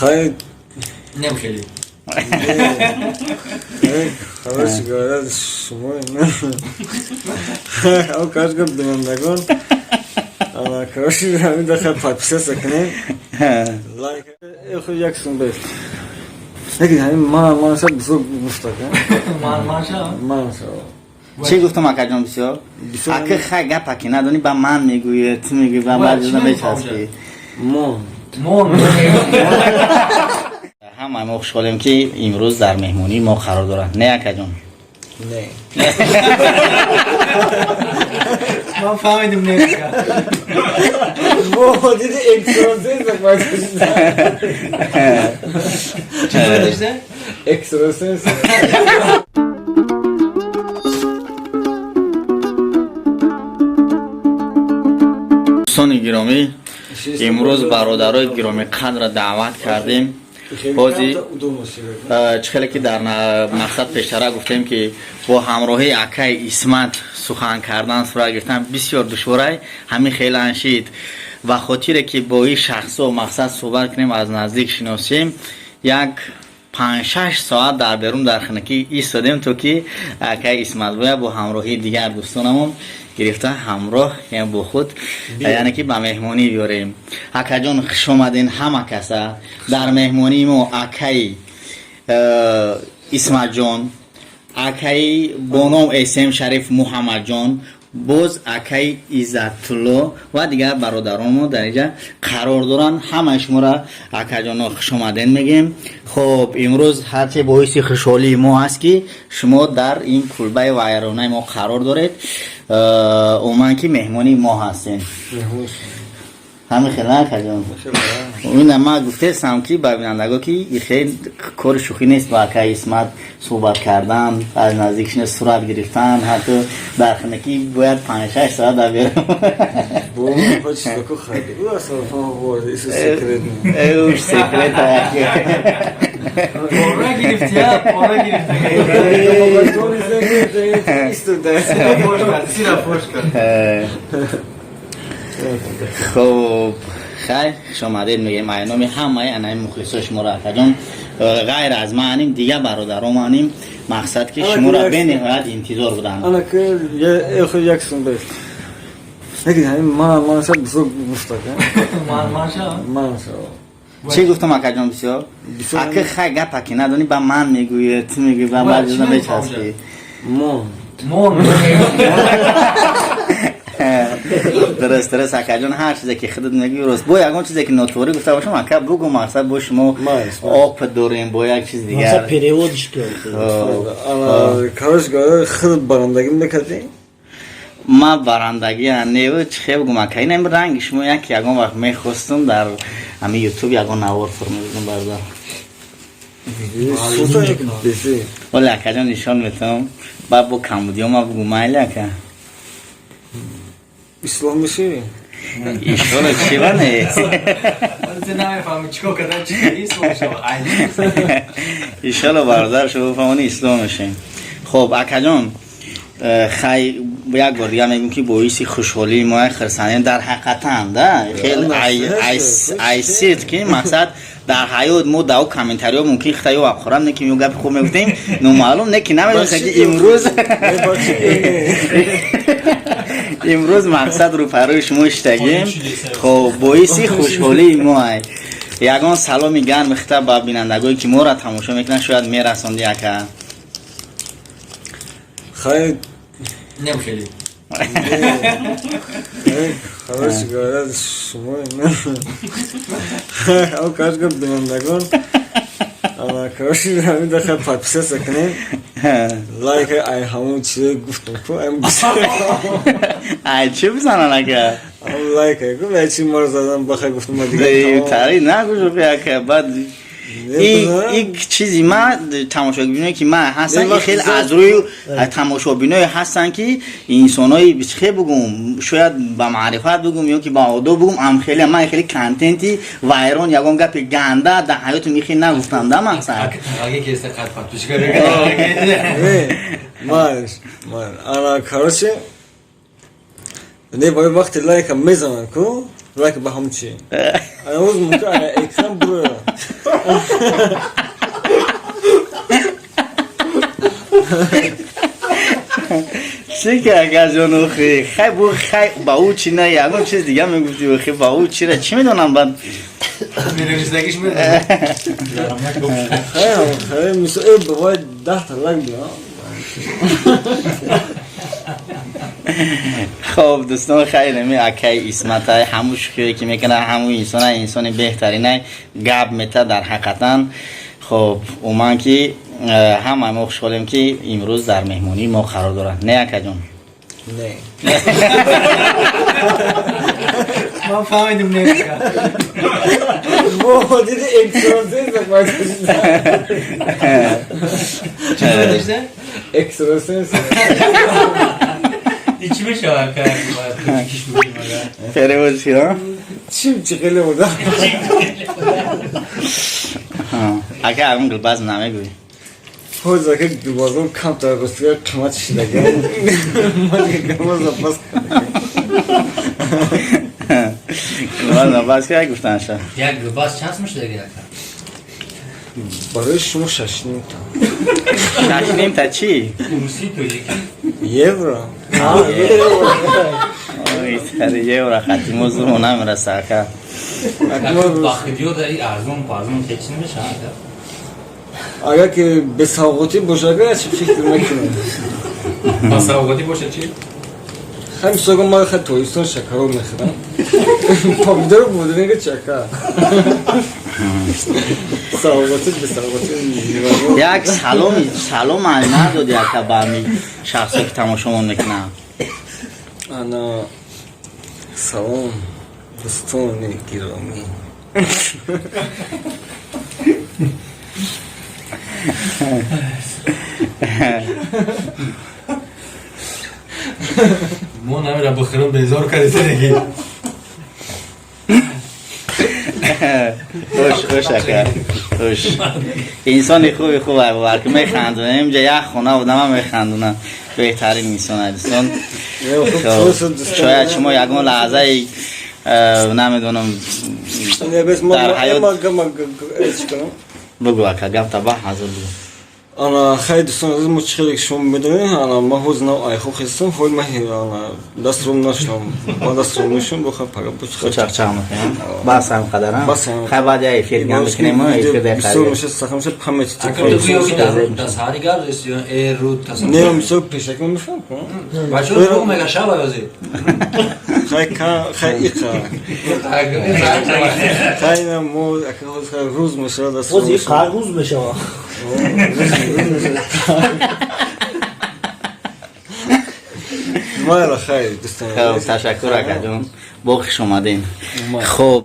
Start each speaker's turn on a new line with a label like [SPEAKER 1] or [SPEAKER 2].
[SPEAKER 1] خیلی
[SPEAKER 2] نمیخیلی
[SPEAKER 1] خبرش گارد شما نه او کاش که بینندگان کارشی رو همین داخل پاپیسه سکنه لایک خود یک سون بیست لیکن همین ما شد بزرگ گفته من شد
[SPEAKER 3] چی گفتم اکا جان بسیار؟ اکا خیلی گپ اکی ندونی با من میگویه تو میگوی با بعد جزن بچسبی
[SPEAKER 1] مون
[SPEAKER 3] همه ما خوشحالیم که امروز در مهمونی ما قرار دارن نه اکا جان؟
[SPEAKER 1] نه
[SPEAKER 2] ما فهمیدیم نه
[SPEAKER 1] با دیدی اکسرسیز
[SPEAKER 2] چی داشته؟
[SPEAKER 1] اکسرسیز
[SPEAKER 3] دوستان گرامی امروز برادرای گرامی قدر دعوت کردیم بازی چخیلی که در مقصد پیشتره گفتیم که با همراهی اکای اسمت سخن کردن سراغ گرفتن بسیار دشواره همین خیلی انشید و خاطره که با این شخص و مقصد صحبت کنیم از نزدیک شناسیم یک 5-6 ساعت در بیرون در خانگی ایستادیم تو که اکای اسمت باید با همراهی دیگر دوستانمون گرفته همراه یعنی با خود یعنی که به مهمانی بیاریم. اکا جان خوش آمدین همه کسا در مهمانی ما اکای اسمت جان اکای بانام اسم شریف محمد جان باز اکای عزت الله و دیگر برادران ما در اینجا قرار دارن همه شما را اکا جان خوش آمدین میگیم. خب امروز هرچه باعث خوشحالی ما هست که شما در این کلبه ویرانه ما قرار دارید اومن که مهمانی ما هستین همه خیلی اکا جان این ما گفته سم که ببینندگاه که خیلی کار شوخی نیست با اکای اسمت صحبت کردن از نزدیکشون صورت گرفتن حتی در خانگی باید 5-6 ساعت در بیارم
[SPEAKER 1] با من خود چیزا که خیلی او اصلا فهم بورده ایسو سکرت نیم
[SPEAKER 3] اوش سکرت
[SPEAKER 2] پارا گرفتی ها پارا گرفتی سیرا پوش کن
[SPEAKER 3] خب خیلی شما دید میگیم اینامی همه اینای مخلصا شما را اکا جان غیر از ما هنیم دیگه برادرام هنیم مقصد که شما را به نهایت انتظار بودن
[SPEAKER 1] انا که خود یک سون بیست لیکن همین ما شد بزرگ گفته من شد
[SPEAKER 3] چی گفتم اکا جان بسیار؟ اکا خیلی گپ اکی ندونی با من میگویه تو میگوی با بعد جزن بچسبی
[SPEAKER 1] مون
[SPEAKER 3] درست اکا جان هر چیزی که خودت میگی درست با یکان چیزی که نوتوری گفته باشم اکا بگو مقصد با شما آب داریم با یک چیز دیگر
[SPEAKER 4] مثلا پریودش کرد
[SPEAKER 1] انا کارش گاره خود برندگی میکردی؟
[SPEAKER 3] ما برندگی نیو چه بگم اکا اینم رنگ شما یکان وقت میخواستم در همین یوتیوب یکان نوار فرمودم بردار
[SPEAKER 1] سوتا یک بیسی
[SPEAKER 3] ولی اکا جان نشان میتونم با کمبودی ها ما بگو مایل اکا
[SPEAKER 1] اسلام میشی؟
[SPEAKER 3] ایشالا چی بانه؟
[SPEAKER 2] از نمیفهمی چیکار کردن چی اسلام شو
[SPEAKER 3] ایشالا برادر شو بفهمونی اسلام میشیم. خب اکا جان خیلی یک بار دیگه میگم که باعث خوشحالی ما خرسانین در حقیقت هم ده خیلی عیسید که مقصد در حیات ما داو کامنتاری ها ممکن خیلی و خورم نکی میگم خوب میگفتیم نمعلوم نکی نمیدونستم که امروز مقصد رو پروی شما اشتگیم. خب باعث خوشحالی ما یگان سلامی گرم خطاب با بینندگانی که ما را تماشا میکنن شاید میرساندی اکا
[SPEAKER 1] خیلی
[SPEAKER 2] نمیخیلی
[SPEAKER 1] خبرش گاره شما نه او کاش که بینندگان کارشی رو همین داخل پاپیسه سکنه لایک ای همون چیه گفتم که ایم بسیار
[SPEAKER 3] ای چه بزنن اگه
[SPEAKER 1] لایک ای که به چی مار زدن بخیر گفتم ما دیگه
[SPEAKER 3] تاری نگوشو که بعد این چیزی ما تماشاگرایی که ما هستن خیلی از روی تماشاگرای هستن که انسانای بسخه بگم شاید با معرفت بگم یا که با آداب بگم ام خیلی من خیلی کانتنتی وایرون یگان گپ گنده در حیات میخی نگفتم ده مقصد
[SPEAKER 2] اگه که است قد پاتوش کنه
[SPEAKER 1] ماش انا کارشه نه باید وقتی لایک میزنن کو لایک به هم چی انا روز ممکن اکرام برو
[SPEAKER 3] چی که اگر جانو خیلی با او چی نه یادم چیز دیگه میگفتی خیلی با او چی را چی میدونم بعد
[SPEAKER 2] میرونیستگیش میدونم
[SPEAKER 1] خیلی میسو ای بابای 10 تا لگ بیا
[SPEAKER 3] خب دوستان خیلی نمی اکی اسمت های همون شکری که میکنه همون انسان بهترینه گب میته در حقیقتا. خب اومن که همه ما خوشحالیم که امروز در مهمونی ما قرار دارن نه اکا جان؟
[SPEAKER 1] نه
[SPEAKER 2] ما فهمیدیم نمیشه
[SPEAKER 1] ما دیده اکسراسیز
[SPEAKER 2] چی بودیشته؟
[SPEAKER 1] اکسراسیز
[SPEAKER 2] چی میشه اکا کش بودیم
[SPEAKER 3] فره بودی ها؟
[SPEAKER 1] چیم چقیله بودا
[SPEAKER 3] اکا همون گلباز نامه گوی
[SPEAKER 1] حوزه که دوبازم کم تا رسیگر قیمت شدگه ما دیگه گرماز پاس
[SPEAKER 3] باز که گفتن شد
[SPEAKER 2] یک گلباز چند میشه دیگه اکا؟
[SPEAKER 1] برای شما 6 نیم تا
[SPEAKER 3] 6 نیم تا چی؟
[SPEAKER 2] روسی تو یکی
[SPEAKER 1] یورو
[SPEAKER 3] سر یورو خطی موضوع نمیرسه اکا
[SPEAKER 2] وقتی دیو داری ارزون پارزون که چی نمیشه اکا؟
[SPEAKER 1] اگر که به سوقاتی باشه اگر چی فکر نکنم
[SPEAKER 2] با سوقاتی باشه چی؟
[SPEAKER 1] همین سوگم ما خیلی تویستان شکر رو میخورم پامیدار رو بودنه که چکر سوقاتی به سوقاتی
[SPEAKER 3] یک سلام نداد یک با همی شخصی که تماشامون میکنم
[SPEAKER 1] انا سلام دوستان گرامی
[SPEAKER 2] ما نمیره بخیرون بیزار کردی سرگی
[SPEAKER 3] خوش اکر خوش انسان خوبی باور که میخندونه اینجا یک خونه بودم هم میخندونه بهترین انسان دوستان شاید شما یکم لحظه نمیدونم در حیات بگو اکر گفت تبا حاضر بگو
[SPEAKER 1] انا خیلی دوستان از ما چخیلی که شما میدونی انا ما حوز نو ایخو خستم خود ما انا دست روم نشم با دست روم نشم بخواه پاگا
[SPEAKER 3] خود چخچه هم میکنم بس هم قدرم خیلی باید یه ایفیر گم بکنیم و ایفیر در
[SPEAKER 1] بسیار میشه سخم شد پمیتی
[SPEAKER 2] اکر تو بیو که در سهاری گرد رسی ای رو تصمیم
[SPEAKER 1] نه میشه پیشک من میفهم
[SPEAKER 2] بچه رو مگه شب آیازی
[SPEAKER 1] خیلی ایقا خیلی نمو اکر حوز خیلی روز میشه دست روم
[SPEAKER 4] روز قرغوز میشه
[SPEAKER 1] ما خیلی دوستان
[SPEAKER 3] خیلی تشکر اکر جون با خوش اومدین خب